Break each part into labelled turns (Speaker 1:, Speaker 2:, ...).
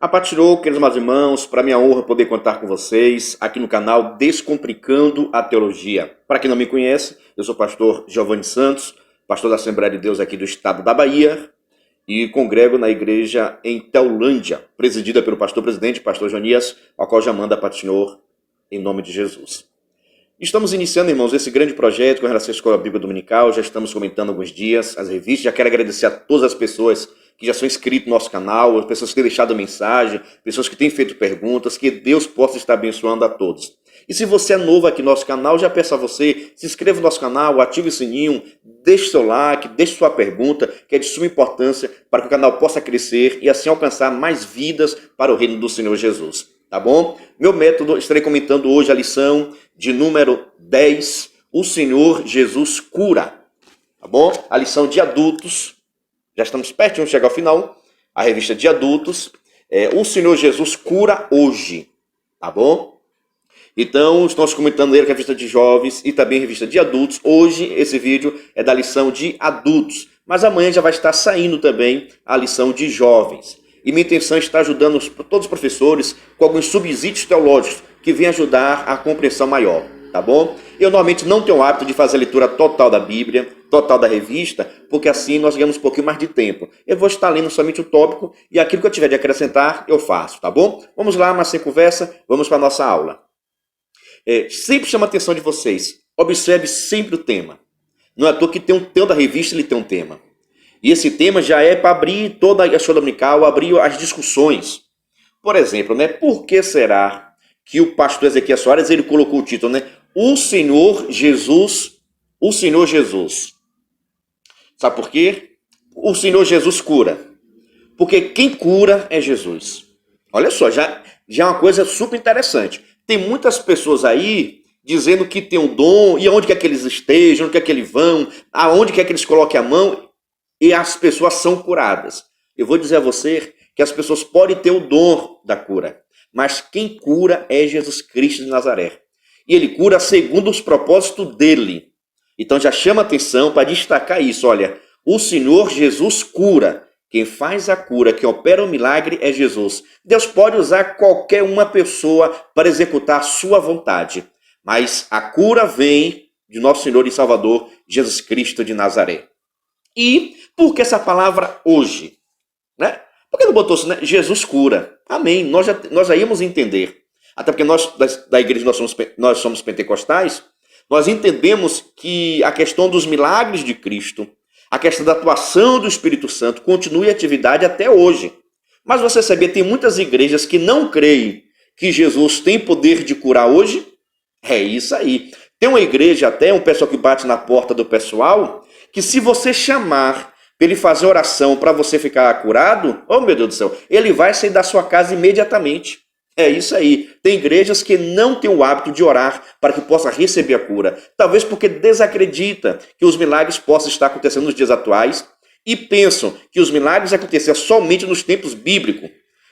Speaker 1: A paz tirou, queridos meus irmãos, para minha honra poder contar com vocês aqui no canal Descomplicando a Teologia. Para quem não me conhece, eu sou o pastor Giovanni Santos, pastor da Assembleia de Deus aqui do estado da Bahia e congrego na igreja em Teolândia, presidida pelo pastor-presidente, pastor Jonias, ao qual já manda a paz do Senhor em nome de Jesus. Estamos iniciando, irmãos, esse grande projeto com relação à Escola Bíblica Dominical, já estamos comentando alguns dias as revistas, já quero agradecer a todas as pessoas que já são inscritos no nosso canal, as pessoas que têm deixado mensagem, pessoas que têm feito perguntas, que Deus possa estar abençoando a todos. E se você é novo aqui no nosso canal, já peço a você, se inscreva no nosso canal, ative o sininho, deixe seu like, deixe sua pergunta, que é de suma importância para que o canal possa crescer e assim alcançar mais vidas para o reino do Senhor Jesus. Tá bom? Meu método, estarei comentando hoje a lição de número 10, o Senhor Jesus cura. Tá bom? A lição de adultos, já estamos pertinho de chegar ao final, a revista de adultos, o Senhor Jesus cura hoje. Tá bom? Então, estamos comentando ele com a revista de jovens e também a revista de adultos. Hoje, esse vídeo é da lição de adultos, mas amanhã já vai estar saindo também a lição de jovens. E minha intenção é estar ajudando todos os professores com alguns subsídios teológicos que venham ajudar a compreensão maior, tá bom? Eu normalmente não tenho o hábito de fazer a leitura total da Bíblia, total da revista, porque assim nós ganhamos um pouquinho mais de tempo. Eu vou estar lendo somente o tópico e aquilo que eu tiver de acrescentar, eu faço, tá bom? Vamos lá, mas sem conversa, vamos para a nossa aula. Sempre chama a atenção de vocês, observe sempre o tema. Não é à toa que tem um tema da revista, ele tem um tema. E esse tema já é para abrir toda a escola dominical, abrir as discussões. Por exemplo, né, por que será que o pastor Ezequiel Soares ele colocou o título, né? O Senhor Jesus. Sabe por quê? O Senhor Jesus cura. Porque quem cura é Jesus. Olha só, já é uma coisa super interessante. Tem muitas pessoas aí dizendo que tem um dom, e aonde quer que eles estejam, onde quer que eles vão, aonde quer que eles coloquem a mão, e as pessoas são curadas. Eu vou dizer a você que as pessoas podem ter o dom da cura, mas quem cura é Jesus Cristo de Nazaré. E ele cura segundo os propósitos dele. Então já chama atenção para destacar isso. Olha, o Senhor Jesus cura. Quem faz a cura, quem opera o milagre é Jesus. Deus pode usar qualquer uma pessoa para executar a sua vontade, mas a cura vem de nosso Senhor e Salvador, Jesus Cristo de Nazaré. E por que essa palavra hoje? Né? Por que não botou assim, né? Jesus cura. Amém. Nós já íamos entender. Até porque nós, da igreja, nós somos pentecostais, nós entendemos que a questão dos milagres de Cristo, a questão da atuação do Espírito Santo continua em atividade até hoje. Mas você sabia, tem muitas igrejas que não creem que Jesus tem poder de curar hoje? É isso aí. Tem uma igreja até, um pessoal que bate na porta do pessoal, que se você chamar para ele fazer oração para você ficar curado, oh meu Deus do céu, ele vai sair da sua casa imediatamente. É isso aí. Tem igrejas que não têm o hábito de orar para que possa receber a cura. Talvez porque desacredita que os milagres possam estar acontecendo nos dias atuais e pensam que os milagres aconteciam somente nos tempos bíblicos.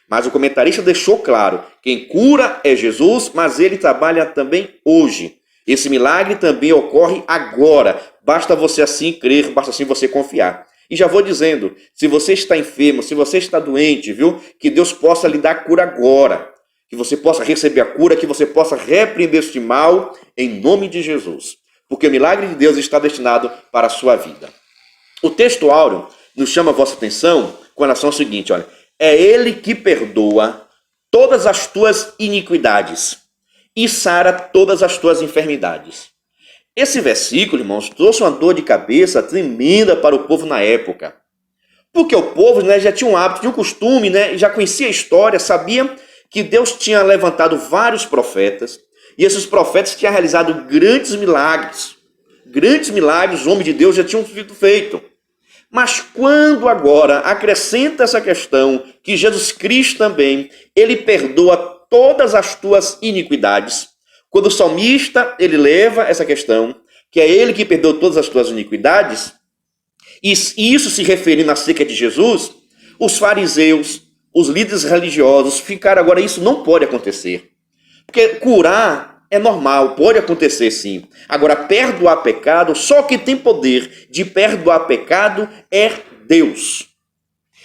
Speaker 1: Mas o comentarista deixou claro, quem cura é Jesus, mas ele trabalha também hoje. Esse milagre também ocorre agora. Basta você assim crer, basta assim você confiar. E já vou dizendo, se você está enfermo, se você está doente, viu? Que Deus possa lhe dar cura agora. Que você possa receber a cura, que você possa repreender este mal em nome de Jesus. Porque o milagre de Deus está destinado para a sua vida. O texto áureo nos chama a vossa atenção com relação ao seguinte, olha. É Ele que perdoa todas as tuas iniquidades e sara todas as tuas enfermidades. Esse versículo, irmãos, trouxe uma dor de cabeça tremenda para o povo na época. Porque o povo, né, já tinha um hábito, tinha um costume, né, já conhecia a história, sabia que Deus tinha levantado vários profetas, e esses profetas tinham realizado grandes milagres. Grandes milagres, os homens de Deus já tinham sido feitos. Mas quando agora acrescenta essa questão, que Jesus Cristo também, ele perdoa todas as tuas iniquidades. Quando o salmista, ele leva essa questão, que é ele que perdoa todas as tuas iniquidades, e isso se referindo acerca de Jesus, os fariseus, os líderes religiosos ficaram agora, isso não pode acontecer. Porque curar é normal, pode acontecer sim. Agora, perdoar pecado, só quem tem poder de perdoar pecado é Deus.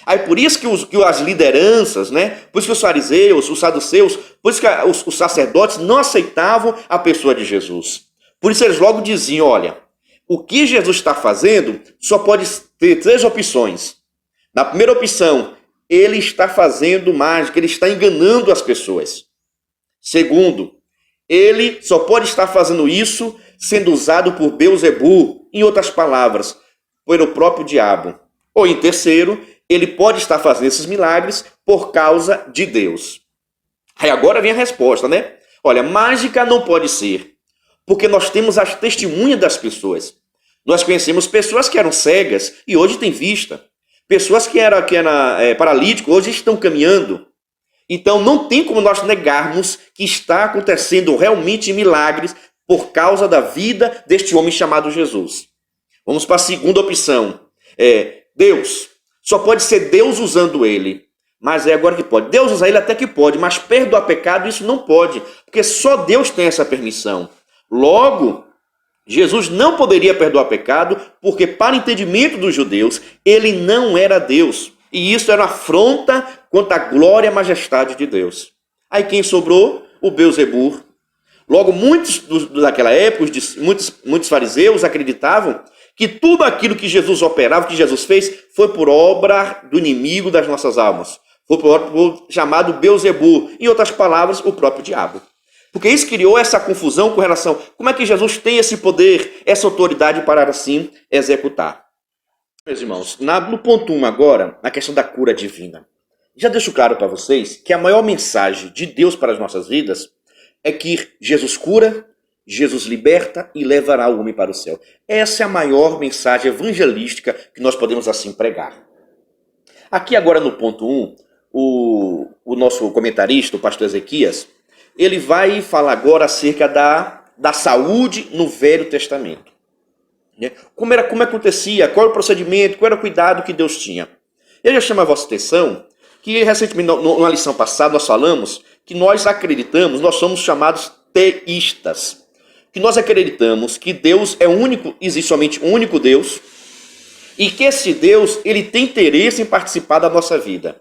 Speaker 1: Aí por isso que as lideranças, né? Por isso que os fariseus, os saduceus, por isso que os sacerdotes não aceitavam a pessoa de Jesus. Por isso eles logo diziam, olha, o que Jesus está fazendo só pode ter três opções. Na primeira opção, ele está fazendo mágica, ele está enganando as pessoas. Segundo, ele só pode estar fazendo isso sendo usado por Beelzebu, em outras palavras, pelo próprio diabo. Ou em terceiro, ele pode estar fazendo esses milagres por causa de Deus. Aí agora vem a resposta, né? Olha, mágica não pode ser, porque nós temos as testemunhas das pessoas. Nós conhecemos pessoas que eram cegas e hoje têm vista. Pessoas que eram paralíticos hoje estão caminhando. Então não tem como nós negarmos que está acontecendo realmente milagres por causa da vida deste homem chamado Jesus. Vamos para a segunda opção. Deus. Só pode ser Deus usando ele. Mas é agora que pode. Deus usa ele até que pode, mas perdoar pecado isso não pode. Porque só Deus tem essa permissão. Logo, Jesus não poderia perdoar pecado, porque para o entendimento dos judeus, ele não era Deus. E isso era uma afronta contra a glória e a majestade de Deus. Aí quem sobrou? O Beelzebu. Logo, muitos daquela época, muitos fariseus acreditavam que tudo aquilo que Jesus operava, que Jesus fez, foi por obra do inimigo das nossas almas. Foi por obra do chamado Beelzebu. Em outras palavras, o próprio diabo. Porque isso criou essa confusão com relação a como é que Jesus tem esse poder, essa autoridade para assim executar. Meus irmãos, no ponto 1 agora, na questão da cura divina. Já deixo claro para vocês que a maior mensagem de Deus para as nossas vidas é que Jesus cura, Jesus liberta e levará o homem para o céu. Essa é a maior mensagem evangelística que nós podemos assim pregar. Aqui agora no ponto 1, o nosso comentarista, o pastor Ezequias, ele vai falar agora acerca da saúde no Velho Testamento. Como acontecia, qual era o procedimento, qual era o cuidado que Deus tinha. Eu já chamo a vossa atenção que recentemente, numa lição passada, nós falamos que nós acreditamos, nós somos chamados teístas. Que nós acreditamos que Deus é único, existe somente um único Deus, e que esse Deus, ele tem interesse em participar da nossa vida.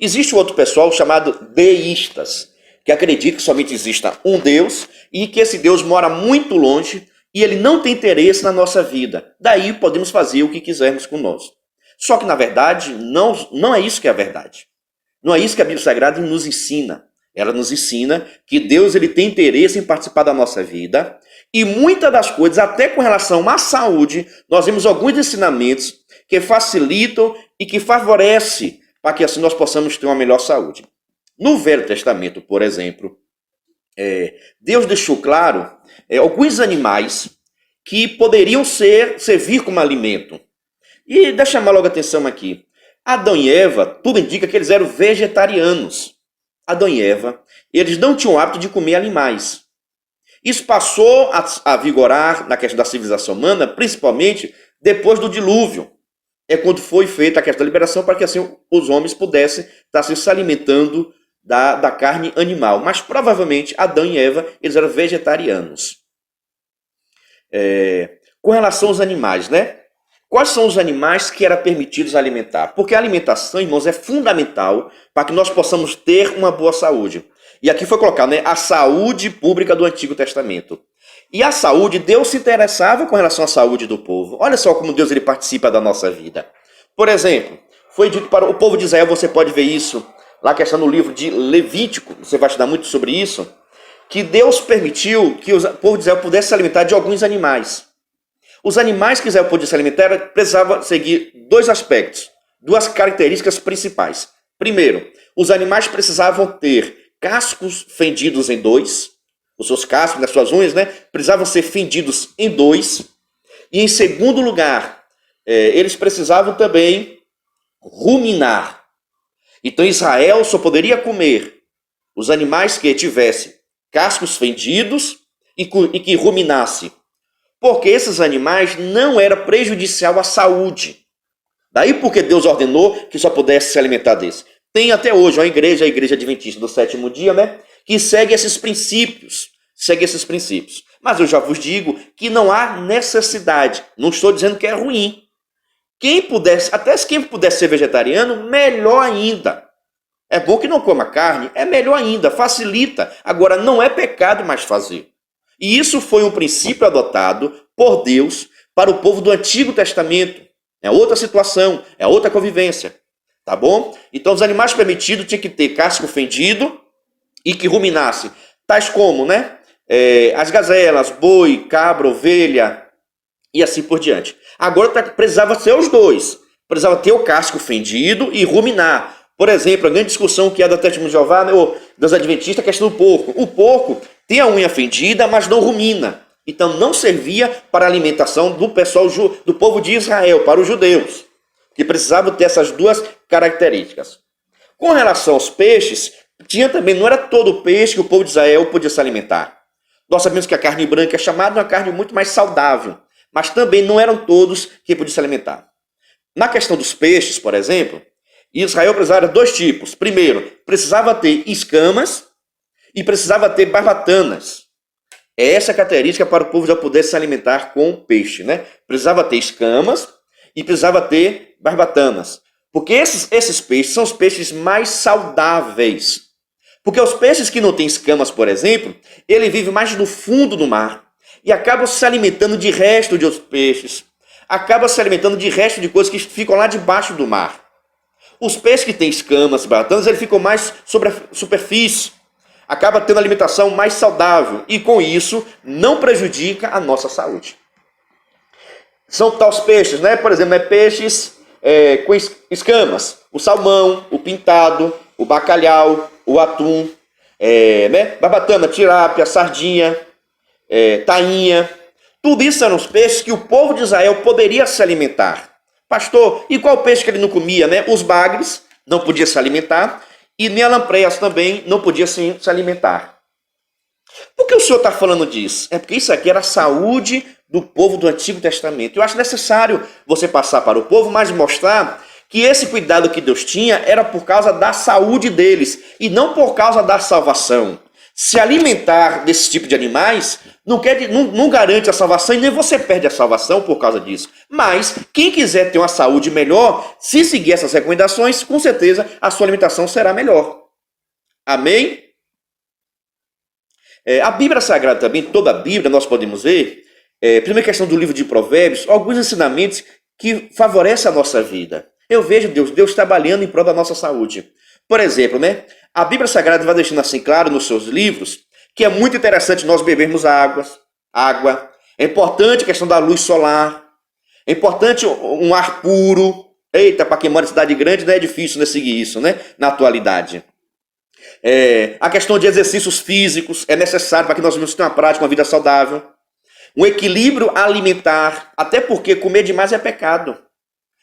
Speaker 1: Existe outro pessoal chamado deístas, que acredita que somente exista um Deus, e que esse Deus mora muito longe, e ele não tem interesse na nossa vida. Daí podemos fazer o que quisermos com nós. Só que, na verdade, não é isso que é a verdade. Não é isso que a Bíblia Sagrada nos ensina. Ela nos ensina que Deus ele tem interesse em participar da nossa vida. E muitas das coisas, até com relação à saúde, nós vemos alguns ensinamentos que facilitam e que favorecem para que assim nós possamos ter uma melhor saúde. No Velho Testamento, por exemplo, Deus deixou claro alguns animais que poderiam servir como alimento. E deixa eu chamar logo a atenção aqui. Adão e Eva, tudo indica que eles eram vegetarianos. Adão e Eva, eles não tinham o hábito de comer animais. Isso passou a vigorar na questão da civilização humana, principalmente depois do dilúvio. É quando foi feita a questão da liberação para que assim os homens pudessem estar se alimentando da carne animal. Mas provavelmente Adão e Eva, eles eram vegetarianos. Com relação aos animais, né? Quais são os animais que eram permitidos alimentar? Porque a alimentação, irmãos, é fundamental para que nós possamos ter uma boa saúde. E aqui foi colocado, né, a saúde pública do Antigo Testamento. E a saúde, Deus se interessava com relação à saúde do povo. Olha só como Deus ele participa da nossa vida. Por exemplo, foi dito para o povo de Israel, você pode ver isso, lá que está no livro de Levítico, você vai estudar muito sobre isso, que Deus permitiu que o povo de Israel pudesse se alimentar de alguns animais. Os animais que Israel podia se alimentar precisavam seguir dois aspectos, duas características principais. Primeiro, os animais precisavam ter cascos fendidos em dois, os seus cascos, nas suas unhas, né, precisavam ser fendidos em dois. E em segundo lugar, eles precisavam também ruminar. Então Israel só poderia comer os animais que tivessem cascos fendidos e que ruminasse. Porque esses animais não eram prejudicial à saúde. Daí porque Deus ordenou que só pudesse se alimentar desse. Tem até hoje a Igreja Adventista do Sétimo Dia, né, que segue esses princípios. Mas eu já vos digo que não há necessidade. Não estou dizendo que é ruim. Quem pudesse ser vegetariano, melhor ainda. É bom que não coma carne, é melhor ainda, facilita. Agora, não é pecado mais fazer. E isso foi um princípio adotado por Deus para o povo do Antigo Testamento. É outra situação, é outra convivência. Tá bom? Então, os animais permitidos tinham que ter casco fendido e que ruminasse. Tais como, né? As gazelas, boi, cabra, ovelha e assim por diante. Agora precisava ser os dois. Precisava ter o casco fendido e ruminar. Por exemplo, a grande discussão que é da Testemunha de Jeová, né, ou dos adventistas, a questão do porco. O porco tem a unha fendida, mas não rumina. Então não servia para a alimentação do pessoal, do povo de Israel, para os judeus, que precisavam ter essas duas características. Com relação aos peixes, tinha também, não era todo peixe que o povo de Israel podia se alimentar. Nós sabemos que a carne branca é chamada uma carne muito mais saudável, mas também não eram todos que podiam se alimentar. Na questão dos peixes, por exemplo, Israel precisava de dois tipos. Primeiro, precisava ter escamas e precisava ter barbatanas. É essa a característica para o povo já poder se alimentar com peixe, né? Precisava ter escamas e precisava ter barbatanas. Porque esses peixes são os peixes mais saudáveis. Porque os peixes que não têm escamas, por exemplo, ele vive mais no fundo do mar e acabam se alimentando de resto de outros peixes. Acabam se alimentando de resto de coisas que ficam lá debaixo do mar. Os peixes que têm escamas, barbatanas, eles ficam mais sobre a superfície. Acaba tendo alimentação mais saudável e, com isso, não prejudica a nossa saúde. São tais peixes, né? Por exemplo, peixes com escamas. O salmão, o pintado, o bacalhau, o atum, barbatana, tilápia, sardinha, tainha. Tudo isso eram os peixes que o povo de Israel poderia se alimentar. Pastor, e qual peixe que ele não comia, né? Os bagres não podia se alimentar e nem a lampreias também não podia se alimentar. Por que o senhor está falando disso? É porque isso aqui era a saúde do povo do Antigo Testamento. Eu acho necessário você passar para o povo, mas mostrar que esse cuidado que Deus tinha era por causa da saúde deles e não por causa da salvação. Se alimentar desse tipo de animais não garante a salvação e nem você perde a salvação por causa disso. Mas quem quiser ter uma saúde melhor, se seguir essas recomendações, com certeza a sua alimentação será melhor. Amém? A Bíblia Sagrada também, toda a Bíblia, nós podemos ver, primeira questão do livro de Provérbios, alguns ensinamentos que favorecem a nossa vida. Eu vejo Deus trabalhando em prol da nossa saúde. Por exemplo, né? A Bíblia Sagrada vai deixando assim claro nos seus livros que é muito interessante nós bebermos água. É importante a questão da luz solar. É importante um ar puro. Eita, para quem mora em cidade grande não é difícil, né, seguir isso, né? Na atualidade. A questão de exercícios físicos é necessário para que nós venhamos ter uma prática, uma vida saudável. Um equilíbrio alimentar, até porque comer demais é pecado.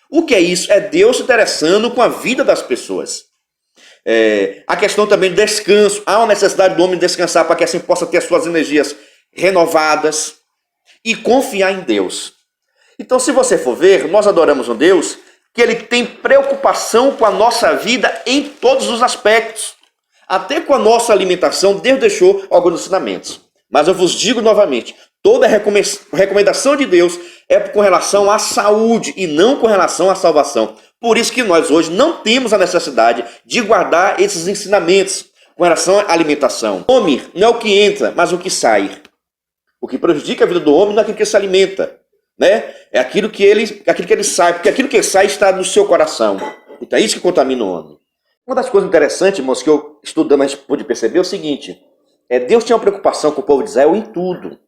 Speaker 1: O que é isso? É Deus se interessando com a vida das pessoas. A questão também do descanso. Há uma necessidade do homem descansar para que assim possa ter as suas energias renovadas e confiar em Deus. Então, se você for ver, nós adoramos um Deus que ele tem preocupação com a nossa vida em todos os aspectos. Até com a nossa alimentação, Deus deixou alguns ensinamentos. Mas eu vos digo novamente, toda recomendação de Deus é com relação à saúde e não com relação à salvação. Por isso que nós hoje não temos a necessidade de guardar esses ensinamentos com relação à alimentação. O homem não é o que entra, mas o que sai. O que prejudica a vida do homem não é aquilo que se alimenta, né? É aquilo que ele sai, porque aquilo que sai está no seu coração. Então é isso que contamina o homem. Uma das coisas interessantes, irmãos, que eu estudando a gente pôde perceber é o seguinte: Deus tinha uma preocupação com o povo de Israel em tudo.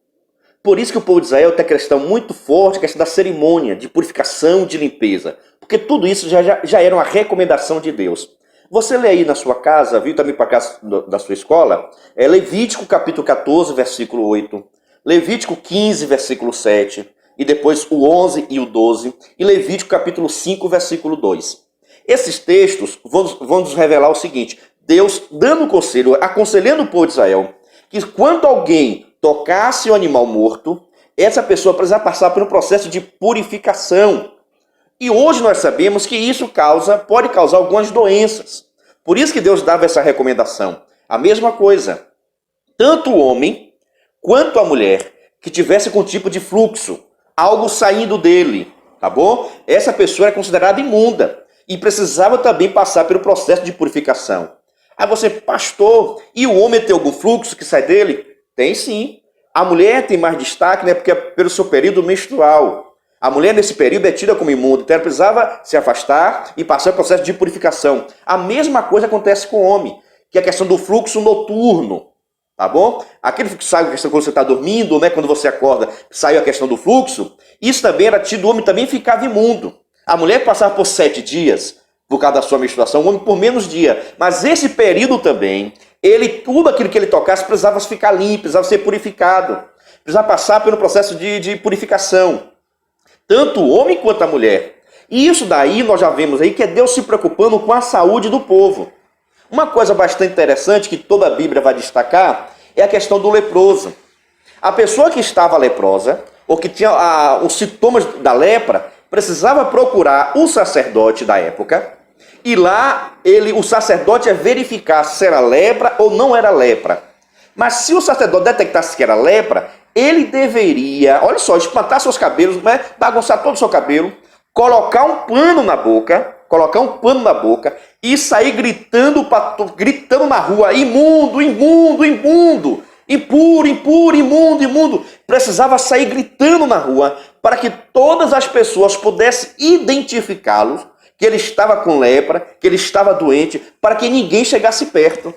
Speaker 1: Por isso que o povo de Israel tem a questão muito forte, a questão da cerimônia, de purificação, de limpeza. Porque tudo isso já era uma recomendação de Deus. Você lê aí na sua casa, viu também para casa da sua escola, Levítico capítulo 14, versículo 8, Levítico 15, versículo 7, e depois o 11 e o 12, e Levítico capítulo 5, versículo 2. Esses textos vão nos revelar o seguinte: Deus dando um conselho, aconselhando o povo de Israel, que quando alguém tocasse o animal morto, essa pessoa precisava passar por um processo de purificação. E hoje nós sabemos que isso pode causar algumas doenças. Por isso que Deus dava essa recomendação. A mesma coisa, tanto o homem quanto a mulher que tivesse com tipo de fluxo, algo saindo dele, tá bom? Essa pessoa era considerada imunda e precisava também passar pelo processo de purificação. Aí você, pastor, e o homem tem algum fluxo que sai dele? Tem sim. A mulher tem mais destaque, né, porque é pelo seu período menstrual. A mulher nesse período é tida como imunda, então ela precisava se afastar e passar o processo de purificação. A mesma coisa acontece com o homem, que é a questão do fluxo noturno. Tá bom? Aquele que sai a questão quando você está dormindo, né? Quando você acorda, saiu a questão do fluxo. Isso também era tido, o homem também ficava imundo. A mulher passava por 7 dias por causa da sua menstruação, o homem por menos dia. Mas esse período também, tudo aquilo que ele tocasse precisava ficar limpo, precisava ser purificado. Precisava passar pelo processo de purificação. Tanto o homem quanto a mulher. E isso daí nós já vemos aí que é Deus se preocupando com a saúde do povo. Uma coisa bastante interessante que toda a Bíblia vai destacar é a questão do leproso. A pessoa que estava leprosa, ou que tinha os sintomas da lepra, precisava procurar o sacerdote da época, e lá o sacerdote ia verificar se era lepra ou não era lepra. Mas se o sacerdote detectasse que era lepra, ele deveria, olha só, espantar seus cabelos, né, bagunçar todo o seu cabelo, colocar um pano na boca e sair gritando na rua, imundo, imundo, imundo, impuro, impuro, imundo, imundo. Precisava sair gritando na rua para que todas as pessoas pudessem identificá-lo, que ele estava com lepra, que ele estava doente, para que ninguém chegasse perto.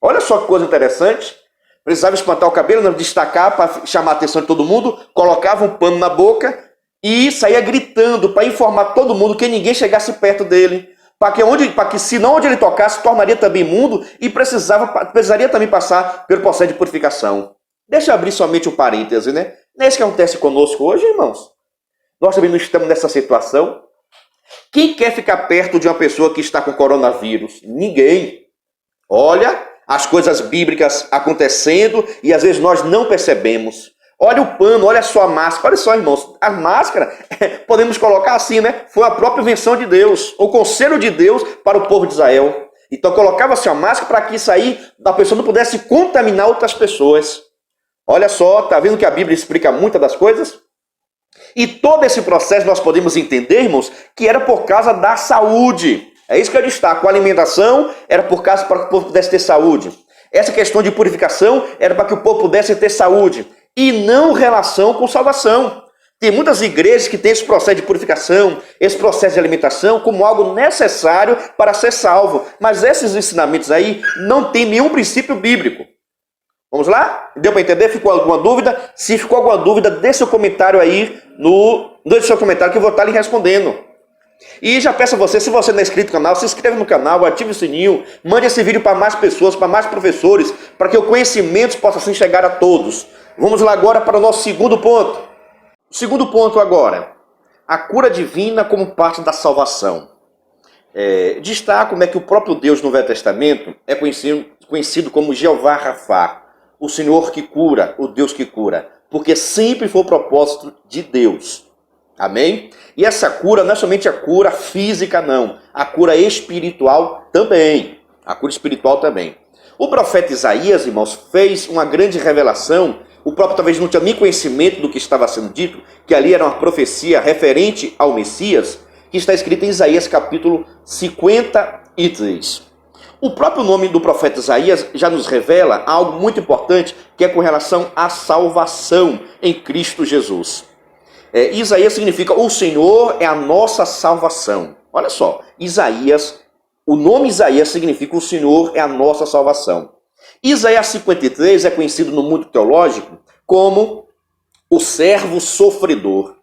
Speaker 1: Olha só que coisa interessante. Precisava espantar o cabelo, destacar para chamar a atenção de todo mundo, colocava um pano na boca e saía gritando para informar todo mundo que ninguém chegasse perto dele. Para que senão onde ele tocasse, tornaria também imundo e precisaria também passar pelo processo de purificação. Deixa eu abrir somente um parêntese, né? Não é isso que acontece conosco hoje, irmãos? Nós também não estamos nessa situação. Quem quer ficar perto de uma pessoa que está com coronavírus? Ninguém. Olha as coisas bíblicas acontecendo e às vezes nós não percebemos. Olha o pano, olha só a máscara. Olha só, irmãos, a máscara, podemos colocar assim, né? Foi a própria invenção de Deus, o conselho de Deus para o povo de Israel. Então colocava-se a máscara para que isso aí, a pessoa não pudesse contaminar outras pessoas. Olha só, tá vendo que a Bíblia explica muitas das coisas? E todo esse processo nós podemos entender, irmãos, que era por causa da saúde. É isso que eu destaco. A alimentação era para que o povo pudesse ter saúde. Essa questão de purificação era para que o povo pudesse ter saúde. E não relação com salvação. Tem muitas igrejas que têm esse processo de purificação, esse processo de alimentação como algo necessário para ser salvo. Mas esses ensinamentos aí não tem nenhum princípio bíblico. Vamos lá? Deu para entender? Ficou alguma dúvida? Se ficou alguma dúvida, deixe seu comentário aí deixe seu comentário que eu vou estar lhe respondendo. E já peço a você, se você não é inscrito no canal, se inscreva no canal, ative o sininho, mande esse vídeo para mais pessoas, para mais professores, para que o conhecimento possa assim chegar a todos. Vamos lá agora para o nosso segundo ponto. O segundo ponto agora, a cura divina como parte da salvação. Destaco como é que o próprio Deus no Velho Testamento é conhecido como Jeová Rafá, o Senhor que cura, o Deus que cura, porque sempre foi o propósito de Deus. Amém? E essa cura não é somente a cura física, não. A cura espiritual também. A cura espiritual também. O profeta Isaías, irmãos, fez uma grande revelação. O próprio talvez não tinha nem conhecimento do que estava sendo dito, que ali era uma profecia referente ao Messias, que está escrita em Isaías capítulo 53. O próprio nome do profeta Isaías já nos revela algo muito importante, que é com relação à salvação em Cristo Jesus. Isaías significa o Senhor é a nossa salvação. Olha só, o nome Isaías significa o Senhor é a nossa salvação. Isaías 53 é conhecido no mundo teológico como o servo sofredor.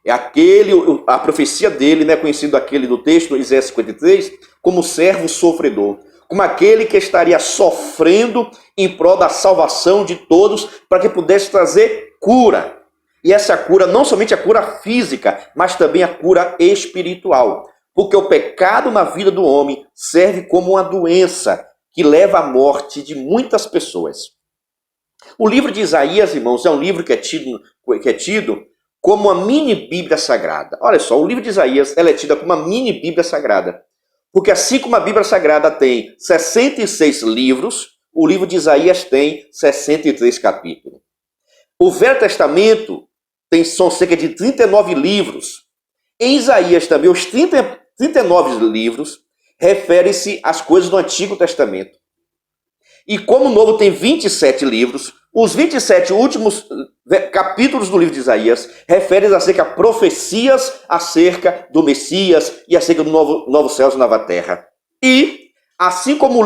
Speaker 1: É a profecia dele, né, conhecido aquele do texto, Isaías 53, como servo sofredor. Como aquele que estaria sofrendo em prol da salvação de todos para que pudesse trazer cura. E essa cura, não somente a cura física, mas também a cura espiritual. Porque o pecado na vida do homem serve como uma doença que leva à morte de muitas pessoas. O livro de Isaías, irmãos, é um livro que é tido como uma mini Bíblia Sagrada. Olha só, o livro de Isaías ela é tida como uma mini Bíblia Sagrada. Porque assim como a Bíblia Sagrada tem 66 livros, o livro de Isaías tem 63 capítulos. O Velho Testamento são cerca de 39 livros. Em Isaías também, os 39 livros referem-se às coisas do Antigo Testamento. E como o Novo tem 27 livros, os 27 últimos capítulos do livro de Isaías referem-se acerca de profecias acerca do Messias e acerca do novo céus e nova terra. E, assim como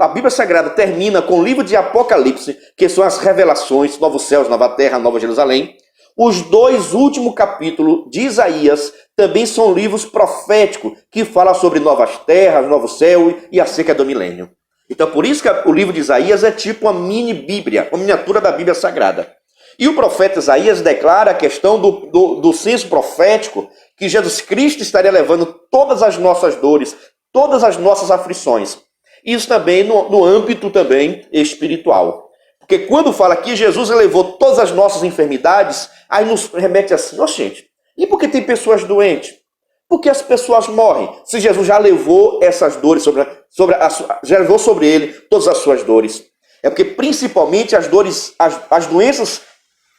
Speaker 1: a Bíblia Sagrada termina com o livro de Apocalipse, que são as revelações, novos céus, nova terra, nova Jerusalém, os 2 últimos capítulos de Isaías também são livros proféticos que falam sobre novas terras, novo céu e acerca do milênio. Então, por isso que o livro de Isaías é tipo uma mini Bíblia, uma miniatura da Bíblia Sagrada. E o profeta Isaías declara a questão do senso profético, que Jesus Cristo estaria levando todas as nossas dores, todas as nossas aflições. Isso também no âmbito também espiritual. Porque quando fala que Jesus levou todas as nossas enfermidades, aí nos remete assim, gente, e por que tem pessoas doentes? Por que as pessoas morrem? Se Jesus já levou essas dores já levou sobre ele todas as suas dores. É porque principalmente as dores, as doenças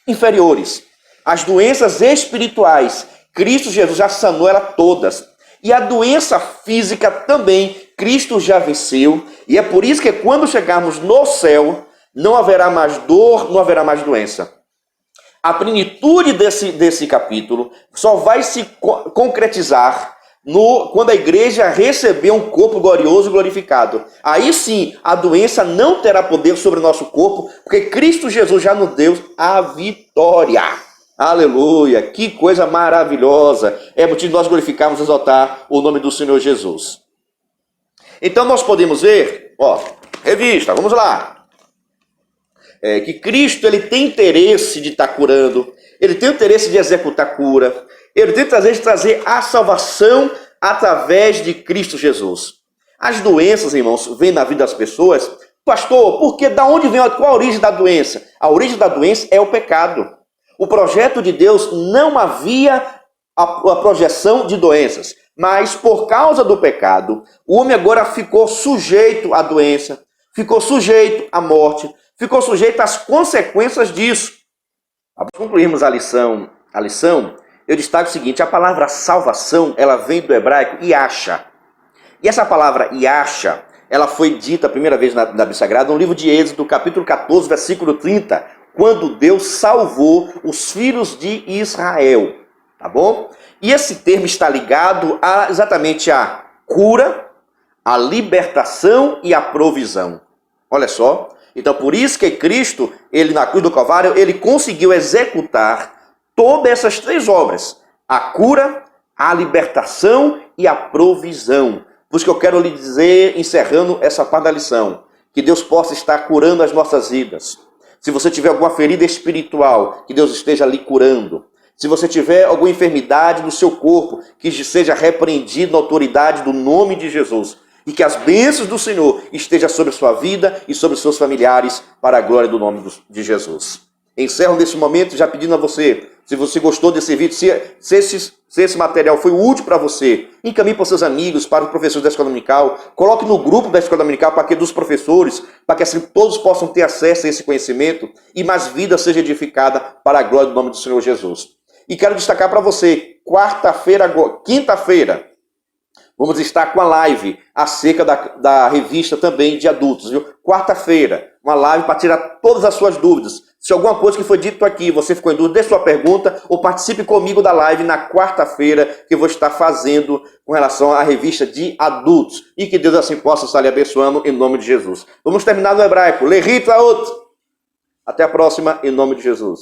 Speaker 1: inferiores, as doenças espirituais, Cristo Jesus já sanou elas todas. E a doença física também, Cristo já venceu. E é por isso que quando chegarmos no céu, não haverá mais dor, não haverá mais doença. A plenitude desse capítulo só vai se concretizar quando a igreja receber um corpo glorioso e glorificado. Aí sim, a doença não terá poder sobre o nosso corpo, porque Cristo Jesus já nos deu a vitória. Aleluia! Que coisa maravilhosa! É motivo de nós glorificarmos e exaltar o nome do Senhor Jesus. Então nós podemos ver, revista, vamos lá. Que Cristo ele tem interesse de estar curando, ele tem interesse de executar cura, ele tem interesse de trazer a salvação através de Cristo Jesus. As doenças, irmãos, vêm na vida das pessoas. Pastor, porque da onde vem, qual a origem da doença? A origem da doença é o pecado. O projeto de Deus não havia a projeção de doenças, mas por causa do pecado, o homem agora ficou sujeito à doença, ficou sujeito à morte, ficou sujeito às consequências disso. Para concluirmos a lição, eu destaco o seguinte: a palavra salvação, ela vem do hebraico yasha. E essa palavra yasha, ela foi dita a primeira vez na Bíblia Sagrada, no livro de Êxodo, capítulo 14, versículo 30, quando Deus salvou os filhos de Israel. Tá bom? E esse termo está ligado exatamente à cura, à libertação e à provisão. Olha só. Então, por isso que Cristo, ele na cruz do Calvário, ele conseguiu executar todas essas 3 obras. A cura, a libertação e a provisão. Por isso que eu quero lhe dizer, encerrando essa parte da lição, que Deus possa estar curando as nossas vidas. Se você tiver alguma ferida espiritual, que Deus esteja lhe curando. Se você tiver alguma enfermidade no seu corpo, que seja repreendido na autoridade do nome de Jesus. E que as bênçãos do Senhor estejam sobre a sua vida e sobre os seus familiares, para a glória do nome de Jesus. Encerro nesse momento já pedindo a você, se você gostou desse vídeo, se esse material foi útil para você, encaminhe para os seus amigos, para os professores da escola dominical, coloque no grupo da escola dominical para que dos professores, para que assim todos possam ter acesso a esse conhecimento e mais vida seja edificada para a glória do nome do Senhor Jesus. E quero destacar para você, quinta-feira, vamos estar com a live acerca da revista também de adultos, viu? Quarta-feira, uma live para tirar todas as suas dúvidas. Se alguma coisa que foi dito aqui, você ficou em dúvida, deixe sua pergunta ou participe comigo da live na quarta-feira que eu vou estar fazendo com relação à revista de adultos. E que Deus assim possa estar lhe abençoando em nome de Jesus. Vamos terminar no hebraico. Lehitraot. Até a próxima, em nome de Jesus.